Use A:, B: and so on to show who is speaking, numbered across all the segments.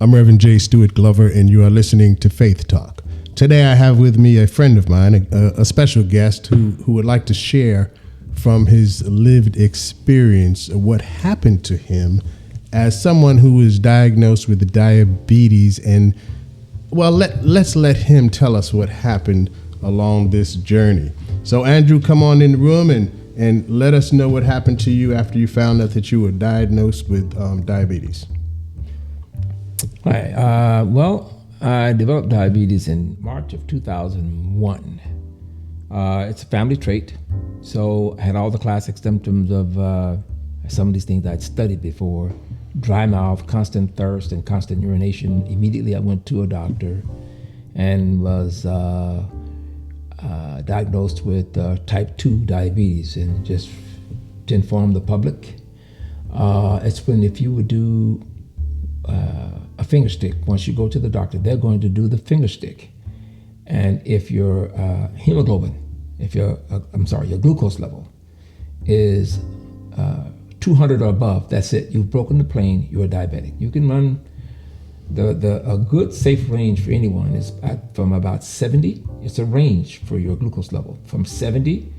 A: I'm Reverend J. Stewart Glover, and you are listening to Faith Talk. Today I have with me a friend of mine, a special guest who would like to share from his lived experience what happened to him as someone who was diagnosed with diabetes. And, well, let's let him tell us what happened along this journey. So, Andrew, come on in the room and let us know what happened to you after you found out that you were diagnosed with diabetes.
B: Hi. I developed diabetes in March of 2001. It's a family trait. So I had all the classic symptoms of some of these things I'd studied before. Dry mouth, constant thirst, and constant urination. Immediately I went to a doctor and was diagnosed with type 2 diabetes. And just to inform the public, it's when if you would do a finger stick, once you go to the doctor, they're going to do the finger stick. And if your hemoglobin, your glucose level is 200 or above, that's it. You've broken the plane, you're diabetic. You can run a good safe range for anyone is from about 70. It's a range for your glucose level. From 70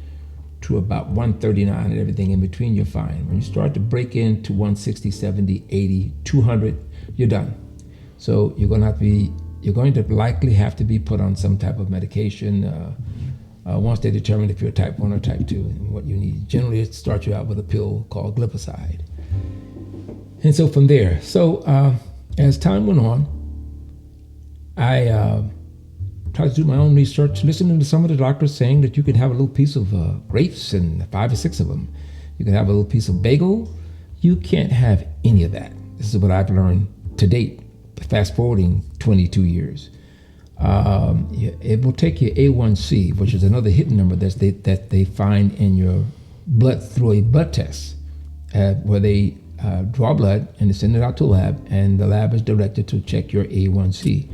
B: to about 139 and everything in between, you're fine. When you start to break into 160, 70, 80, 200, you're done. So you're going to likely have to be put on some type of medication once they determine if you're type 1 or type 2 and what you need. Generally, it starts you out with a pill called glipizide. And so from there, as time went on, I tried to do my own research, listening to some of the doctors saying that you could have a little piece of grapes and 5 or 6 of them. You can have a little piece of bagel. You can't have any of that. This is what I've learned to date, fast forwarding 22 years. It will take your A1C, which is another hidden number that they find in your blood through a blood test, where they draw blood and they send it out to a lab, and the lab is directed to check your A1C.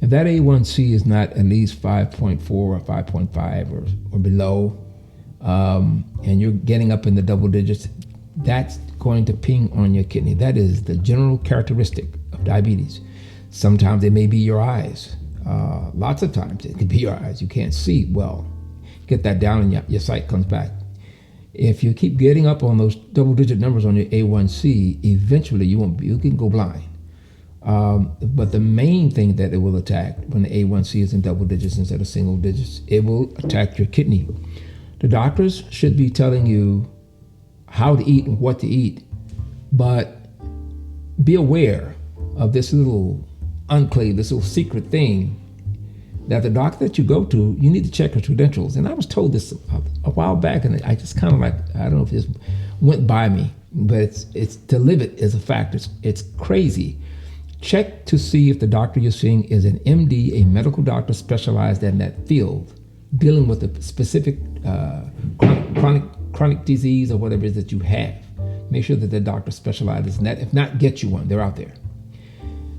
B: If that A1C is not at least 5.4 or 5.5 or below, and you're getting up in the double digits, that's going to ping on your kidney. That is the general characteristic of diabetes. Sometimes it may be your eyes. Lots of times it could be your eyes. You can't see well. Get that down and your sight comes back. If you keep getting up on those double-digit numbers on your A1C, eventually you can go blind. But the main thing that it will attack when the A1C is in double digits instead of single digits, it will attack your kidney. The doctors should be telling you how to eat and what to eat, but be aware of this little enclave, this little secret thing that the doctor that you go to, you need to check her credentials. And I was told this a while back, and I just kind of I don't know if this went by me, but it's to live it is a fact. It's crazy. Check to see if the doctor you're seeing is an MD, a medical doctor specialized in that field, dealing with a specific chronic disease or whatever it is that you have. Make sure that the doctor specializes in that. If not, get you one. They're out there.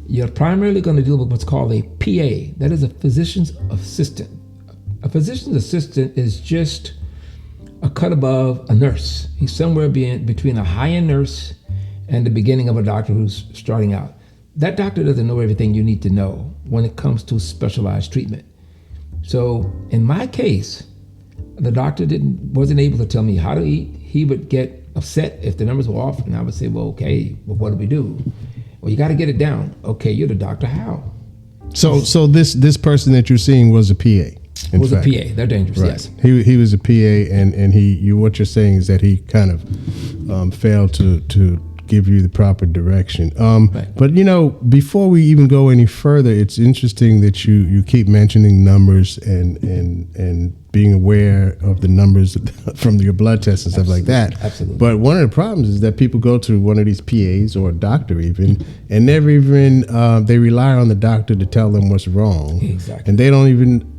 B: You're primarily going to deal with what's called a PA. That is a physician's assistant. A physician's assistant is just a cut above a nurse. He's somewhere between a high-end nurse and the beginning of a doctor who's starting out. That doctor doesn't know everything you need to know when it comes to specialized treatment. So in my case, the doctor wasn't able to tell me how to eat. He would get upset if the numbers were off, and I would say, well, what do we do? Well, you got to get it down. Okay, you're the doctor. How?
A: So this person that you're seeing was a PA.
B: Was a PA. They're dangerous.
A: Right.
B: Yes.
A: He was a PA, and what you're saying is that he kind of failed to give you the proper direction.
B: Right.
A: But before we even go any further, it's interesting that you keep mentioning numbers and being aware of the numbers from your blood tests and stuff like that.
B: Absolutely.
A: But one of the problems is that people go to one of these PAs or a doctor even, and never even they rely on the doctor to tell them what's wrong.
B: Exactly.
A: And they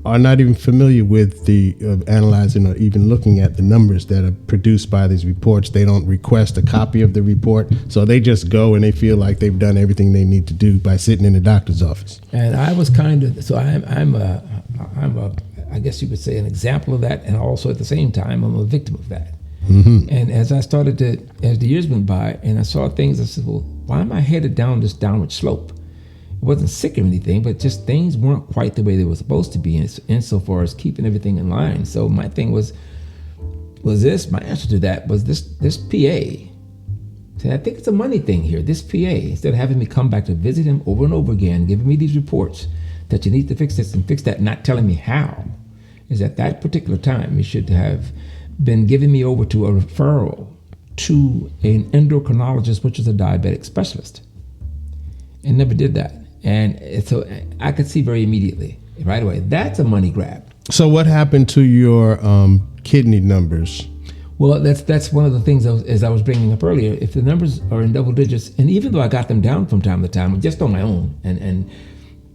A: are not even familiar with the analyzing or even looking at the numbers that are produced by these reports. They don't request a copy of the report, so they just go and they feel like they've done everything they need to do by sitting in the doctor's office. And
B: I was I'm a I guess you could say an example of that, and also at the same time I'm a victim of that.
A: Mm-hmm.
B: And as the years went by and I saw things, I said, well, why am I headed down this downward slope? wasn't sick or anything, but just things weren't quite the way they were supposed to be insofar as keeping everything in line. So my thing was my answer to that was this PA. I think it's a money thing here. This PA, instead of having me come back to visit him over and over again, giving me these reports that you need to fix this and fix that, not telling me how, is at that particular time, he should have been giving me over to a referral to an endocrinologist, which is a diabetic specialist, and never did that. And so I could see very immediately, right away, that's a money grab.
A: So what happened to your kidney numbers?
B: Well, that's one of the things as I was bringing up earlier. If the numbers are in double digits, and even though I got them down from time to time, just on my own, and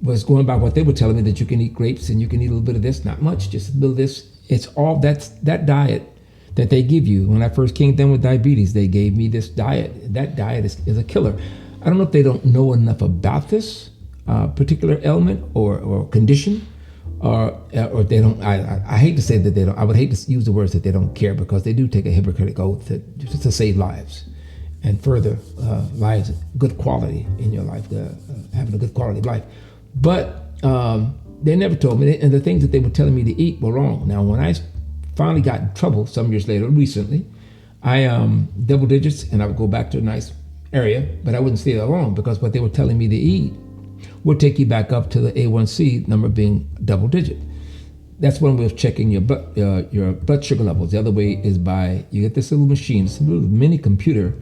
B: was going by what they were telling me, that you can eat grapes and you can eat a little bit of this, not much, just a little of this. It's all that diet that they give you. When I first came down with diabetes, they gave me this diet. That diet is a killer. I don't know if they don't know enough about this particular ailment or condition, or they don't. I hate to say that they don't. I would hate to use the words that they don't care, because they do take a Hippocratic oath to save lives and further lives, good quality in your life, having a good quality of life. But they never told me, and the things that they were telling me to eat were wrong. Now, when I finally got in trouble some years later, recently, I double digits, and I would go back to a nice area, but I wouldn't stay there long, because what they were telling me to eat would take you back up to the A1C number being double digit. That's one way of checking your blood sugar levels. The other way is by, you get this little machine, this little mini computer,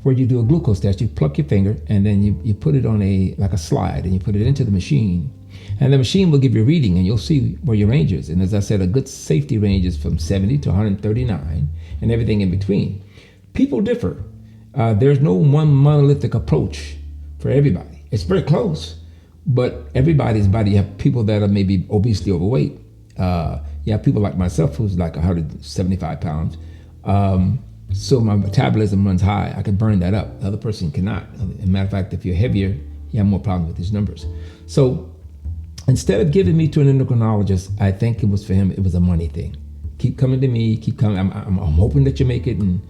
B: where you do a glucose test. You pluck your finger, and then you put it on like a slide, and you put it into the machine. And the machine will give you a reading, and you'll see where your range is. And as I said, a good safety range is from 70 to 139, and everything in between. People differ. There's no one monolithic approach for everybody. It's very close, but everybody's body, you have people that are maybe obesely overweight. You have people like myself who's like 175 pounds. So my metabolism runs high. I can burn that up. The other person cannot. As a matter of fact, if you're heavier, you have more problems with these numbers. So instead of giving me to an endocrinologist, I think it was for him, it was a money thing. Keep coming to me, keep coming. I'm hoping that you make it, and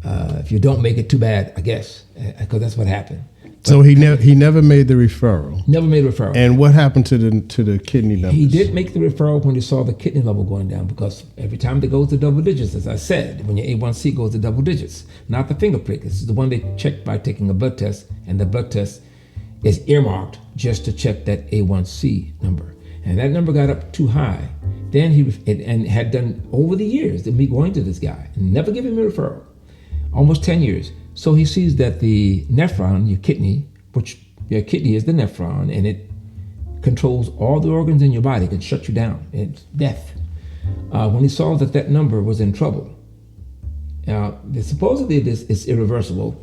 B: if you don't make it, too bad, I guess, because that's what happened.
A: So he never made the referral.
B: Never made a referral.
A: And what happened to the kidney numbers?
B: He did make the referral when he saw the kidney level going down, because every time it goes to double digits, as I said, when your A1C goes to double digits, not the finger prick. This is the one they check by taking a blood test, and the blood test is earmarked just to check that A1C number. And that number got up too high. Then he had done over the years me going to this guy and never giving me a referral, almost 10 years. So he sees that the nephron, your kidney, which your kidney is the nephron, and it controls all the organs in your body. It can shut you down. It's death. When he saw that number was in trouble, now supposedly it's irreversible,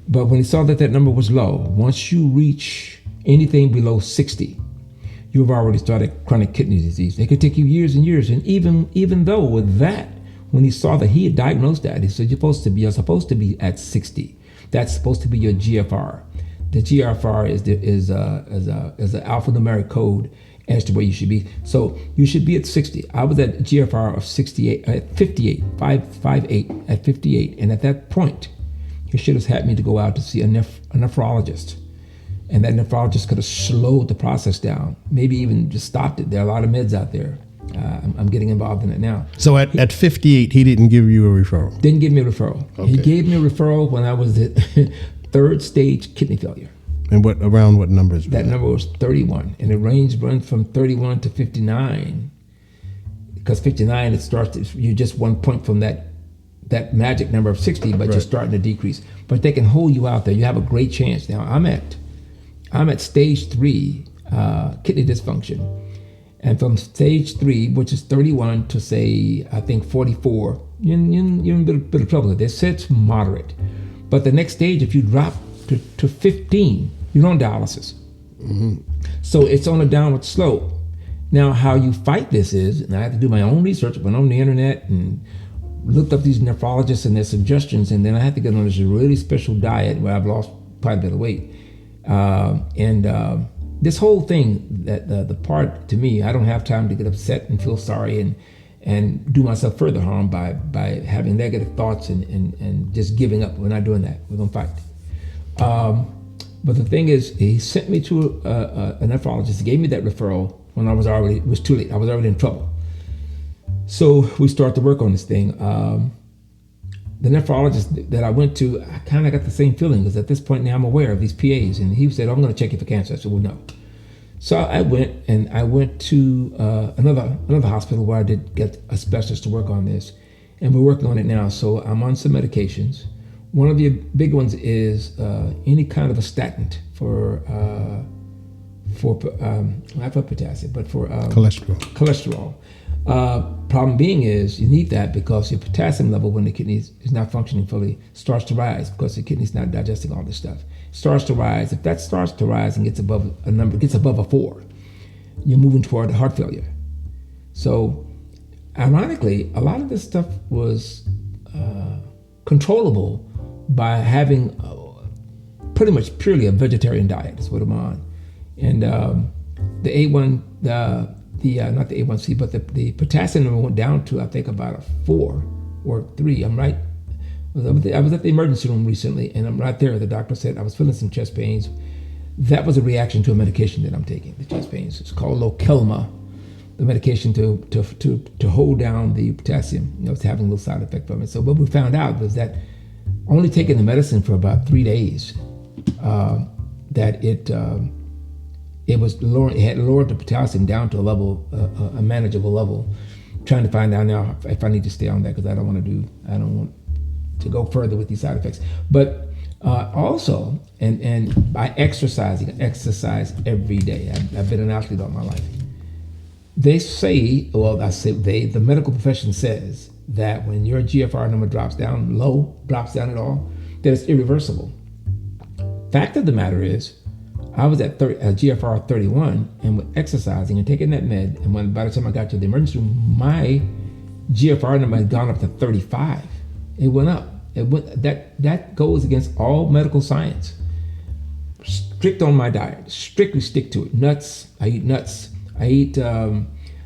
B: but when he saw that number was low, once you reach anything below 60, you've already started chronic kidney disease. It could take you years and years. And even though with that, when he saw that he had diagnosed that, he said, you're supposed to be at 60. That's supposed to be your GFR. The GFR is an alphanumeric code as to where you should be. So you should be at 60. I was at GFR of 58, at 58, 58, at 58. And at that point, he should have had me to go out to see a nephrologist. And that nephrologist could have slowed the process down, maybe even just stopped it. There are a lot of meds out there. I'm getting involved in it now.
A: So at 58, he didn't give you a referral?
B: Didn't give me a referral. Okay. He gave me a referral when I was at third stage kidney failure.
A: And around what numbers?
B: That number was 31, and the range runs from 31 to 59. Because 59, it starts, you're just 1 point from that magic number of 60, but You're starting to decrease. But they can hold you out there. You have a great chance. Now I'm at stage 3 kidney dysfunction. And from stage 3, which is 31 to say, I think 44, you're in a bit of trouble. They said it's moderate. But the next stage, if you drop to 15, you're on dialysis. Mm-hmm. So it's on a downward slope. Now, how you fight this is, and I had to do my own research, went on the internet and looked up these nephrologists and their suggestions, and then I had to get on this really special diet where I've lost quite a bit of weight. This whole thing, that the part to me, I don't have time to get upset and feel sorry and do myself further harm by having negative thoughts and just giving up. We're not doing that. We're gonna fight. But the thing is, he sent me to a nephrologist. He gave me that referral when it was too late. I was already in trouble. So we start to work on this thing. The nephrologist that I went to, I kind of got the same feeling, because at this point now I'm aware of these PAs. And he said, I'm going to check you for cancer. I said, well, no. So I went to another hospital where I did get a specialist to work on this. And we're working on it now. So I'm on some medications. One of the big ones is any kind of a statin for not for potassium, but for cholesterol. Problem being is you need that because your potassium level, when the kidney is not functioning fully, starts to rise because the kidney's not digesting all this stuff. Starts to rise. If that starts to rise and gets above a 4, you're moving toward heart failure. So, ironically, a lot of this stuff was controllable by having pretty much purely a vegetarian diet. Is what I'm on, and the A1, not the A1C, but the potassium number went down to I think about a 4 or 3. I'm right. I was at the emergency room recently, and I'm right there. The doctor said I was feeling some chest pains. That was a reaction to a medication that I'm taking, the chest pains. It's called Lokelma, the medication to hold down the potassium. It's having a little side effect from it. So what we found out was that only taking the medicine for about 3 days, that it was lower. It had lowered the potassium down to a level, a manageable level. I'm trying to find out now if I need to stay on that, because I don't want to go further with these side effects. But also, and by exercise every day. I've been an athlete all my life. They say, the medical profession says that when your GFR number drops down at all, that it's irreversible. Fact of the matter is, I was at GFR 31, and with exercising and taking that med, and by the time I got to the emergency room, my GFR number had gone up to 35. It went up. That goes against all medical science. Strict on my diet. Strictly stick to it. Nuts. I eat nuts.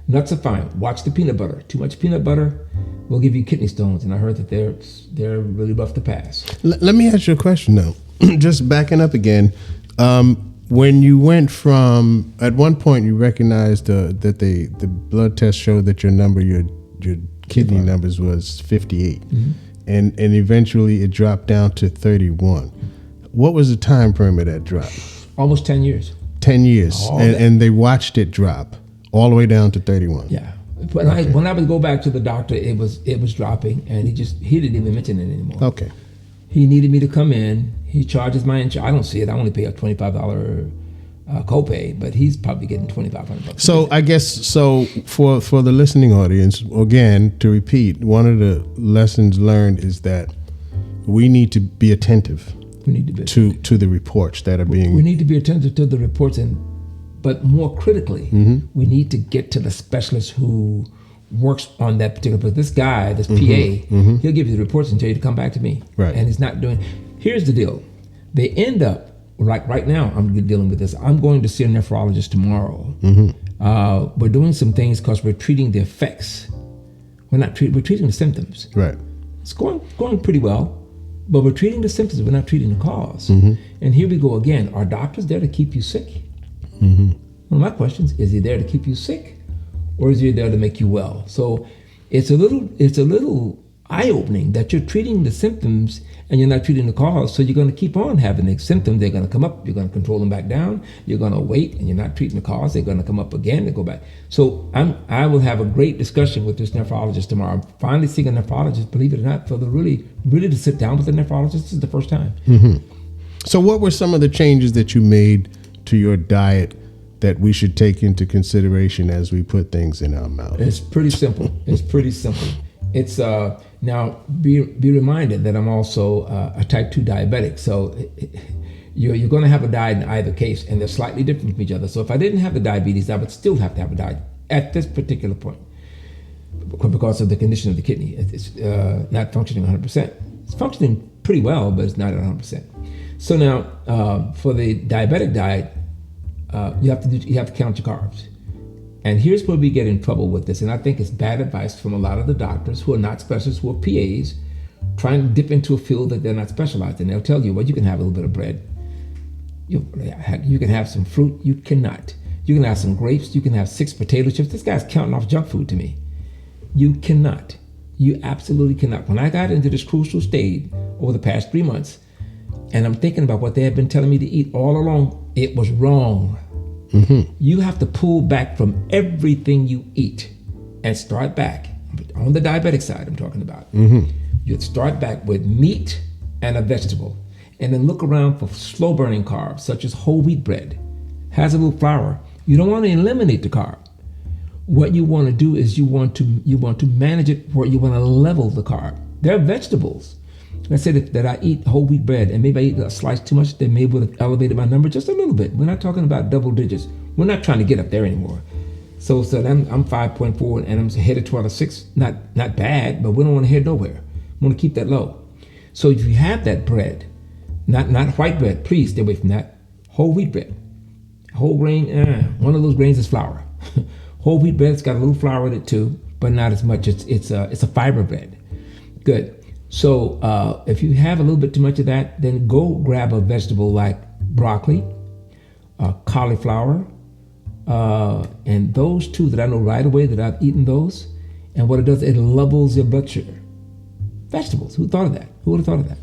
B: Nuts are fine. Watch the peanut butter. Too much peanut butter will give you kidney stones, and I heard that they're really rough to pass.
A: Let me ask you a question though. Just backing up again. When you went from, at one point you recognized that the blood test showed that your kidney numbers was 58, and eventually it dropped down to 31. What was the time frame of that drop?
B: Almost 10 years.
A: 10 years, and they watched it drop all the way down to 31.
B: Yeah. When I would go back to the doctor, it was dropping, and he didn't even mention it anymore.
A: Okay.
B: He needed me to come in. He charges my insurance. I don't see it. I only pay a $25 copay, but he's probably getting $2,500.
A: So I guess for the listening audience, again, to repeat, one of the lessons learned is that we need to be attentive.
B: We need to be attentive
A: to the reports that are being.
B: We need to be attentive to the reports, but more critically, we need to get to the specialist who works on that particular. But this guy, this PA, he'll give you the reports and tell you to come back to me.
A: Right.
B: And he's not doing. Here's the deal. They end up, like right now, I'm dealing with this. I'm going to see a nephrologist tomorrow. We're doing some things because we're treating the effects. We're treating the symptoms.
A: Right.
B: It's going pretty well, but we're treating the symptoms. We're not treating the cause. And here we go again. Are doctors there to keep you sick? One of my questions is he there to keep you sick, or is he there to make you well? So it's a little eye-opening that you're treating the symptoms and you're not treating the cause. So you're going to keep on having the symptoms. They're going to come up. You're going to control them back down. You're going to wait, and you're not treating the cause. They're going to come up again and go back. So I will have a great discussion with this nephrologist tomorrow. I'm finally seeing a nephrologist, believe it or not, for the really to sit down with a nephrologist. This is the first time.
A: So what were some of the changes that you made to your diet that we should take into consideration as we put things in our mouth?
B: It's pretty simple. It's now be reminded that I'm also a type 2 diabetic. So you're going to have a diet in either case, and they're slightly different from each other. So if I didn't have the diabetes, I would still have to have a diet at this particular point because of the condition of the kidney. It's not functioning 100%. It's functioning pretty well, but it's not at 100%. So now for the diabetic diet, you have to count your carbs. And here's where we get in trouble with this, and I think it's bad advice from a lot of the doctors who are not specialists, who are PAs, trying to dip into a field that they're not specialized in. They'll tell you, well, you can have a little bit of bread. You can have some fruit. You cannot. You can have some grapes. You can have 6 potato chips. This guy's counting off junk food to me. You cannot. You absolutely cannot. When I got into this crucial stage over the past 3 months, and I'm thinking about what they have been telling me to eat all along, it was wrong. You have to pull back from everything you eat and start back. On the diabetic side, I'm talking about. You'd start back with meat and a vegetable, and then look around for slow burning carbs, such as whole wheat bread. Has a little flour. You don't want to eliminate the carb. What you want to do is you want to manage it where you want to level the carb. There are vegetables. Let's say that I eat whole wheat bread and maybe I eat a slice too much, then maybe would have elevated my number just a little bit. We're not talking about double digits. We're not trying to get up there anymore. So I'm 5.4 and I'm headed toward a 6. Not bad, but we don't want to head nowhere. We want to keep that low. So if you have that bread, not white bread, please stay away from that. Whole wheat bread. Whole grain, one of those grains is flour. Whole wheat bread's got a little flour in it too, but not as much. It's a fiber bread. Good. So if you have a little bit too much of that, then go grab a vegetable like broccoli, cauliflower, and those two that I know right away that I've eaten those. And what it does, it levels your blood sugar. Vegetables. Who thought of that? Who would have thought of that?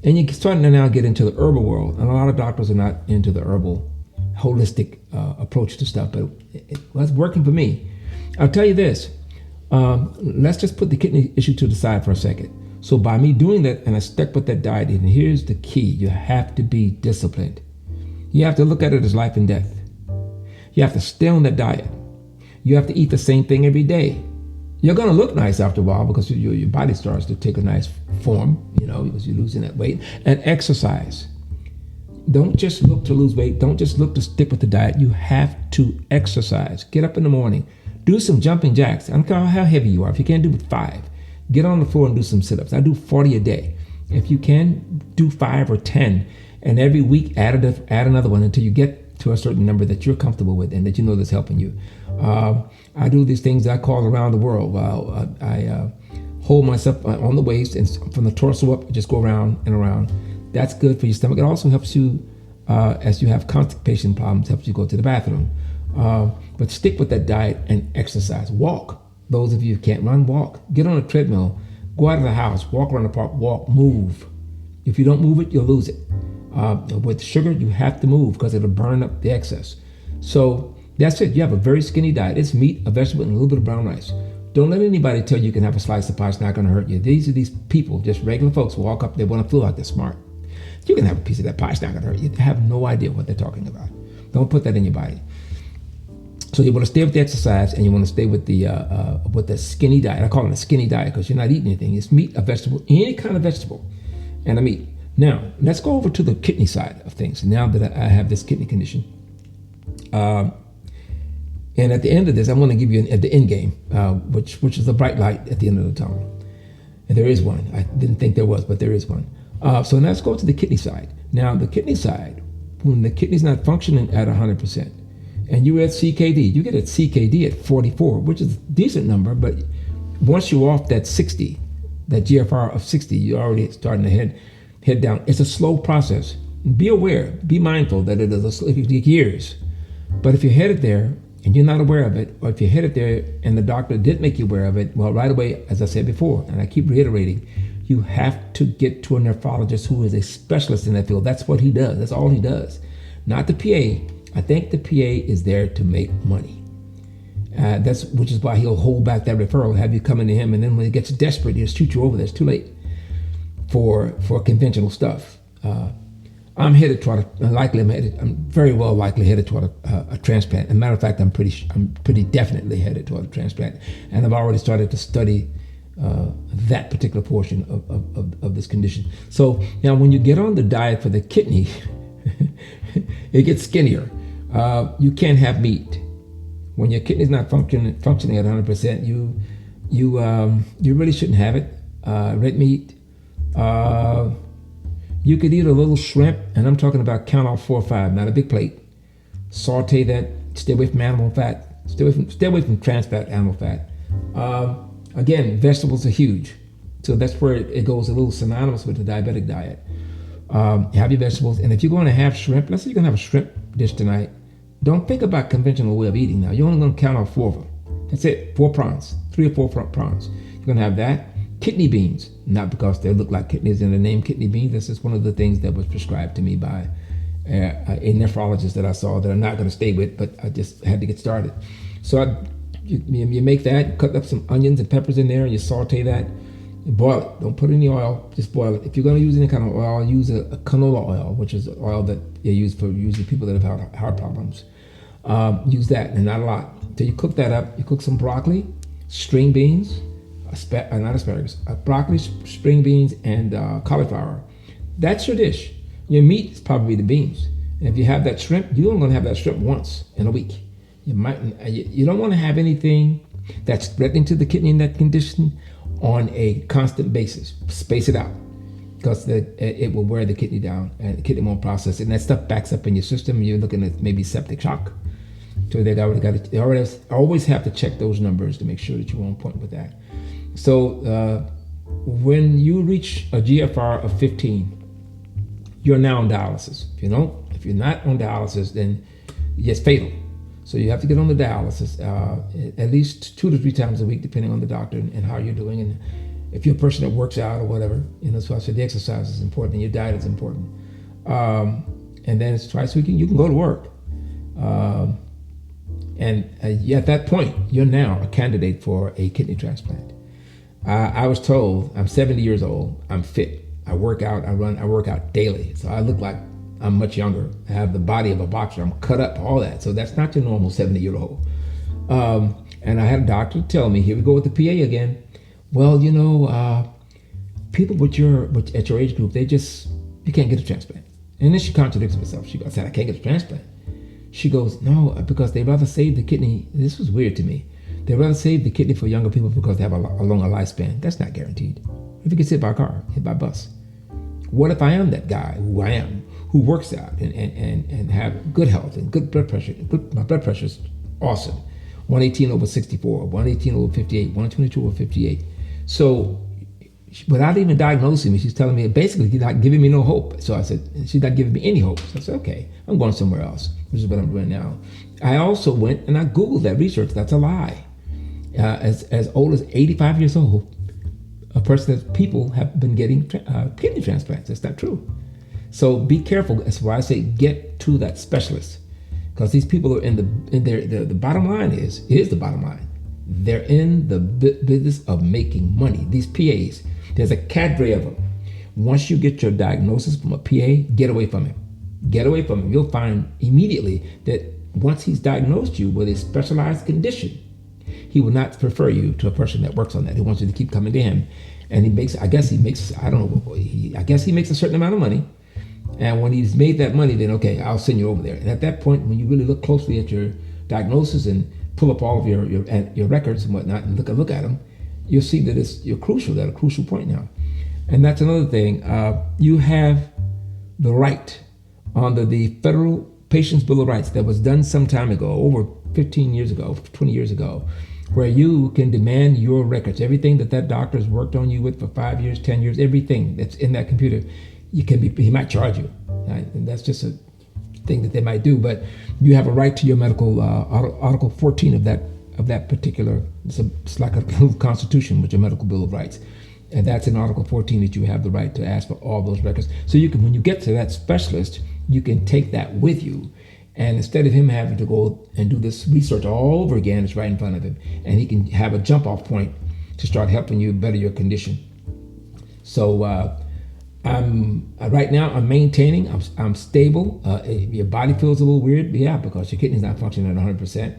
B: And you're starting to now get into the herbal world, and a lot of doctors are not into the herbal holistic approach to stuff, but it's working for me. I'll tell you this, let's just put the kidney issue to the side for a second. So by me doing that, and I stuck with that diet, and here's the key, you have to be disciplined. You have to look at it as life and death. You have to stay on that diet. You have to eat the same thing every day. You're going to look nice after a while because your body starts to take a nice form, because you're losing that weight. And exercise. Don't just look to lose weight. Don't just look to stick with the diet. You have to exercise. Get up in the morning. Do some jumping jacks. I don't care how heavy you are. If you can't do it 5, get on the floor and do some sit-ups. I do 40 a day. If you can, do 5 or 10. And every week, add another one until you get to a certain number that you're comfortable with and that you know that's helping you. I do these things I call around the world. I hold myself on the waist and from the torso up, just go around and around. That's good for your stomach. It also helps you, as you have constipation problems, helps you go to the bathroom. But stick with that diet and exercise. Walk. Those of you who can't run, walk. Get on a treadmill. Go out of the house. Walk around the park. Walk. Move. If you don't move it, you'll lose it. With sugar, you have to move because it'll burn up the excess. So that's it. You have a very skinny diet. It's meat, a vegetable, and a little bit of brown rice. Don't let anybody tell you can have a slice of pie. It's not going to hurt you. These are these people, just regular folks, walk up. They want to feel like they're smart. You can have a piece of that pie. It's not going to hurt you. They have no idea what they're talking about. Don't put that in your body. So you want to stay with the exercise and you want to stay with the skinny diet. I call it a skinny diet because you're not eating anything. It's meat, a vegetable, any kind of vegetable, and a meat. Now, let's go over to the kidney side of things. Now that I have this kidney condition. And at the end of this, I'm going to give you the end game, which is a bright light at the end of the tunnel. And there is one. I didn't think there was, but there is one. So now let's go to the kidney side. Now, the kidney side, when the kidney's not functioning at 100%, and you're at CKD, you get at CKD at 44, which is a decent number, but once you're off that 60, that GFR of 60, you're already starting to head down. It's a slow process. Be aware, be mindful that it will take years. But if you're headed there and you're not aware of it, or if you're headed there and the doctor did make you aware of it, well, right away, as I said before, and I keep reiterating, you have to get to a nephrologist who is a specialist in that field. That's what he does. That's all he does. Not the PA. I think the PA is there to make money. Which is why he'll hold back that referral, have you come into him, and then when he gets desperate, he'll shoot you over there. It's too late for conventional stuff. I'm very well likely headed toward a transplant. As a matter of fact, I'm pretty definitely headed toward a transplant, and I've already started to study that particular portion of this condition. So now, when you get on the diet for the kidney, it gets skinnier. You can't have meat when your kidney's not functioning at 100%. You really shouldn't have it. Red meat. You could eat a little shrimp, and I'm talking about count off 4 or 5, not a big plate. Saute that. Stay away from animal fat. Stay away from trans fat, animal fat. Again, vegetables are huge, so that's where it goes a little synonymous with the diabetic diet. Have your vegetables. And if you're going to have shrimp, let's say you're going to have a shrimp dish tonight, don't think about conventional way of eating now. You're only going to count off 4 of them. That's it, 4 prawns, 3 or 4 prawns. You're going to have that. Kidney beans, not because they look like kidneys in the name kidney beans. This is one of the things that was prescribed to me by a nephrologist that I saw that I'm not going to stay with, but I just had to get started. So you make that, cut up some onions and peppers in there, and you saute that. You boil it. Don't put any oil. Just boil it. If you're going to use any kind of oil, use a canola oil, which is oil that they use for usually people that have had heart problems. Use that, and not a lot. So you cook that up. You cook some broccoli, string beans, not asparagus, broccoli, string beans, and cauliflower. That's your dish. Your meat is probably the beans. And if you have that shrimp, you're only going to have that shrimp once in a week. You don't want to have anything that's threatening to the kidney in that condition on a constant basis. Space it out, because it will wear the kidney down, and the kidney won't process it. And that stuff backs up in your system. You're looking at maybe septic shock. So they always have to check those numbers to make sure that you're on point with that. So when you reach a GFR of 15, you're now on dialysis. If you're not on dialysis, then it's fatal. So you have to get on the dialysis at least 2 to 3 times a week, depending on the doctor and how you're doing. And if you're a person that works out or whatever, so I said the exercise is important and your diet is important. And then it's twice a week. You can go to work. And at that point, you're now a candidate for a kidney transplant. I was told I'm 70 years old. I'm fit. I work out. I work out daily. So I look like I'm much younger. I have the body of a boxer. I'm cut up, all that. So that's not your normal 70-year-old. And I had a doctor tell me, here we go with the PA again. Well, people at your age group, you can't get a transplant. And then she contradicts herself. I said, I can't get a transplant. She goes, no, because they'd rather save the kidney. This was weird to me. They'd rather save the kidney for younger people because they have a longer lifespan. That's not guaranteed. If you get hit by a car, hit by a bus. What if I am that guy, who I am, who works out and have good health and good blood pressure? My blood pressure is awesome. 118/64, 118/58, 122/58. So without even diagnosing me, she's telling me basically she's not giving me no hope. So I said, she's not giving me any hope. So I said, okay, I'm going somewhere else, which is what I'm doing now. I also went and I Googled that research. That's a lie. As old as 85 years old, people have been getting kidney transplants. That's not true. So be careful. That's why I say get to that specialist, because these people are the bottom line is the bottom line. They're in the business of making money. These PAs, there's a cadre of them. Once you get your diagnosis from a PA, get away from him. Get away from him. You'll find immediately that once he's diagnosed you with a specialized condition, he will not prefer you to a person that works on that. He wants you to keep coming to him. And he makes a certain amount of money. And when he's made that money, then okay, I'll send you over there. And at that point, when you really look closely at your diagnosis and pull up all of your records and whatnot and look at them, you'll see that you're crucial at a crucial point now. And that's another thing. You have the right under the Federal Patients' Bill of Rights that was done some time ago, over 15 years ago, 20 years ago, where you can demand your records, everything that doctor's worked on you with for 5 years, 10 years, everything that's in that computer. He might charge you. Right? And that's just a thing that they might do, but you have a right to your medical Article 14 of that particular. It's like a little constitution with your medical bill of rights, and that's in Article 14 that you have the right to ask for all those records. So you can, when you get to that specialist, you can take that with you, and instead of him having to go and do this research all over again, it's right in front of him, and he can have a jump off point to start helping you better your condition. So. Right now I'm maintaining. I'm stable. Your body feels a little weird, yeah, because your kidney's not functioning at 100%.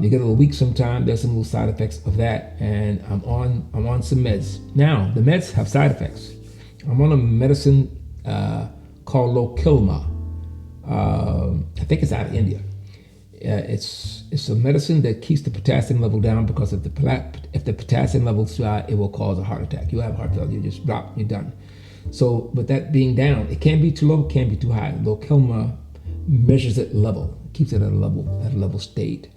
B: You get a little weak sometimes. There's some little side effects of that, and I'm on some meds. Now the meds have side effects. I'm on a medicine called Lokelma. I think it's out of India. It's a medicine that keeps the potassium level down, because if the potassium level's high, it will cause a heart attack. You have heart failure. You just drop. You're done. So, with that being down, it can't be too low, it can't be too high. Lokelma measures it level, keeps it at a level state.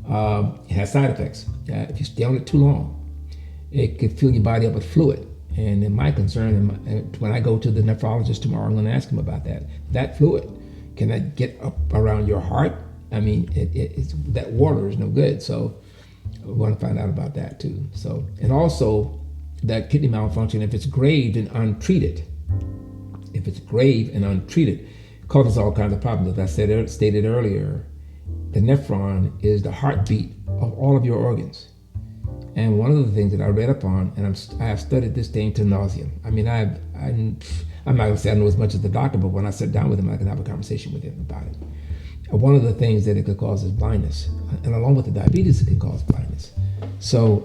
B: It has side effects. If you stay on it too long, it could fill your body up with fluid, And then my concern, when I go to the nephrologist tomorrow, I'm going to ask him about that. That fluid, can that get up around your heart? I mean, it's that water is no good. So we want to find out about that too. So, and also that kidney malfunction, if it's grave and untreated, causes all kinds of problems. As I stated earlier, the nephron is the heartbeat of all of your organs. And one of the things that I read up on, and I have studied this thing to nauseam. I mean, I'm not going to say I know as much as the doctor, but when I sit down with him, I can have a conversation with him about it. One of the things that it could cause is blindness. And along with the diabetes, it can cause blindness. So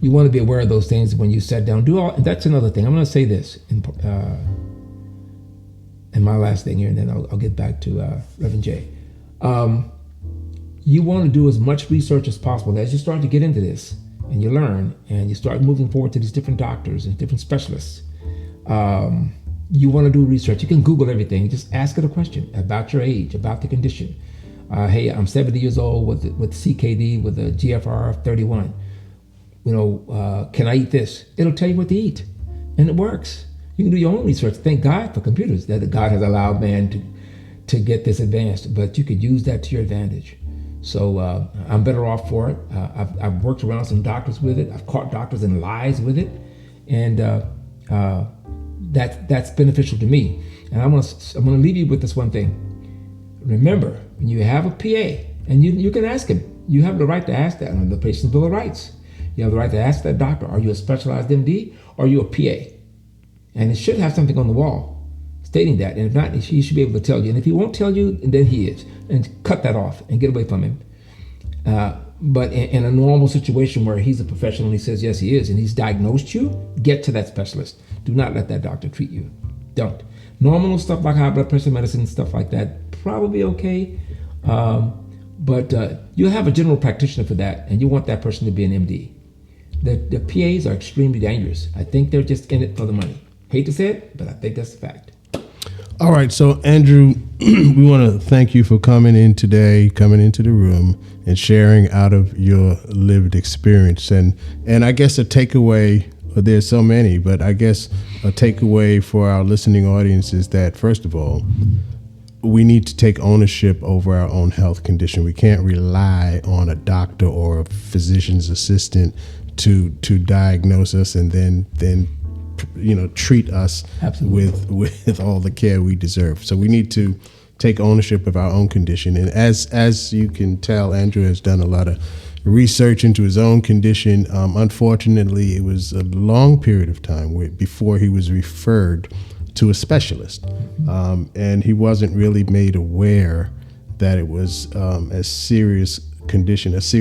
B: you want to be aware of those things when you sit down. That's another thing. I'm going to say this in my last thing here, and then I'll get back to Reverend J. You want to do as much research as possible. As you start to get into this and you learn and you start moving forward to these different doctors and different specialists, you want to do research. You can Google everything. Just ask it a question about your age, about the condition. Hey, I'm 70 years old with CKD with a GFR of 31. Can I eat this? It'll tell you what to eat, and it works. You can do your own research. Thank God for computers that God has allowed man to get this advanced, but you could use that to your advantage. So I'm better off for it. I've worked around some doctors with it. I've caught doctors in lies with it, and that's beneficial to me. And I'm gonna leave you with this one thing. Remember, when you have a PA, and you can ask him, you have the right to ask that under the Patient's Bill of Rights. You have the right to ask that doctor, are you a specialized MD or are you a PA? And it should have something on the wall stating that. And if not, he should be able to tell you. And if he won't tell you, then he is. And cut that off and get away from him. But in a normal situation where he's a professional and he says, yes, he is, and he's diagnosed you, get to that specialist. Do not let that doctor treat you. Don't. Normal stuff like high blood pressure medicine, stuff like that, probably okay. But you have a general practitioner for that, and you want that person to be an MD. The PAs are extremely dangerous. I think they're just in it for the money. Hate to say it, but I think that's a fact.
A: All right, so Andrew, we want to thank you for coming in today, coming into the room and sharing out of your lived experience. And I guess a takeaway, there's so many, but I guess a takeaway for our listening audience is that, first of all, we need to take ownership over our own health condition. We can't rely on a doctor or a physician's assistant to diagnose us and then treat us with all the care we deserve. So we need to take ownership of our own condition. And as you can tell, Andrew has done a lot of research into his own condition. Unfortunately, it was a long period of time before he was referred to a specialist, and he wasn't really made aware that it was a serious condition as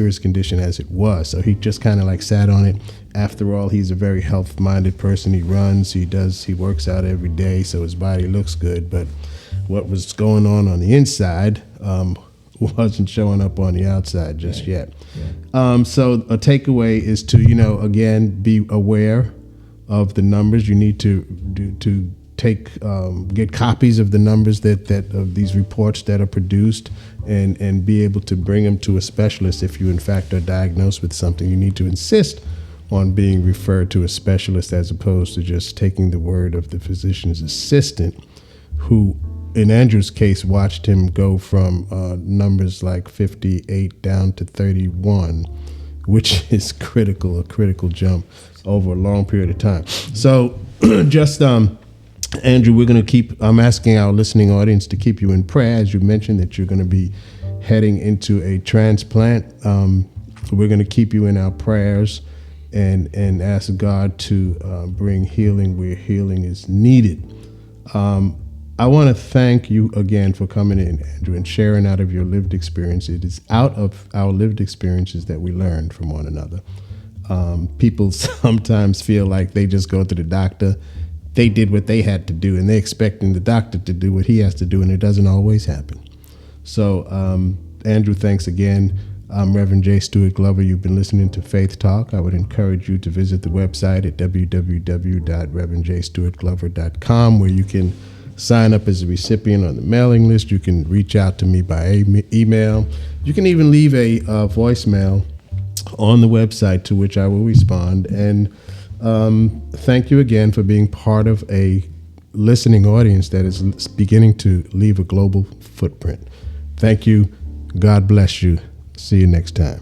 A: it was. So he just kind of like sat on it. After all, he's a very health-minded person. He runs, he works out every day, so his body looks good. But what was going on the inside wasn't showing up on the outside just yet. Yeah. So a takeaway is to, again, be aware of the numbers. You need to get copies of the numbers that of these reports that are produced, and be able to bring them to a specialist. If you in fact are diagnosed with something, you need to insist on being referred to a specialist as opposed to just taking the word of the physician's assistant, who in Andrew's case watched him go from numbers like 58 down to 31, which is a critical jump over a long period of time. So just Andrew, I'm asking our listening audience to keep you in prayer. As you mentioned that you're going to be heading into a transplant. We're going to keep you in our prayers and ask God to bring healing where healing is needed. I want to thank you again for coming in, Andrew, and sharing out of your lived experience. It is out of our lived experiences that we learn from one another. People sometimes feel like they just go to the doctor. They did what they had to do, and they're expecting the doctor to do what he has to do, and it doesn't always happen. So, Andrew, thanks again. I'm Reverend J. Stewart Glover. You've been listening to Faith Talk. I would encourage you to visit the website at www.reverendjstewartglover.com, where you can sign up as a recipient on the mailing list. You can reach out to me by email. You can even leave a voicemail on the website, to which I will respond. And thank you again for being part of a listening audience that is beginning to leave a global footprint. Thank you. God bless you. See you next time.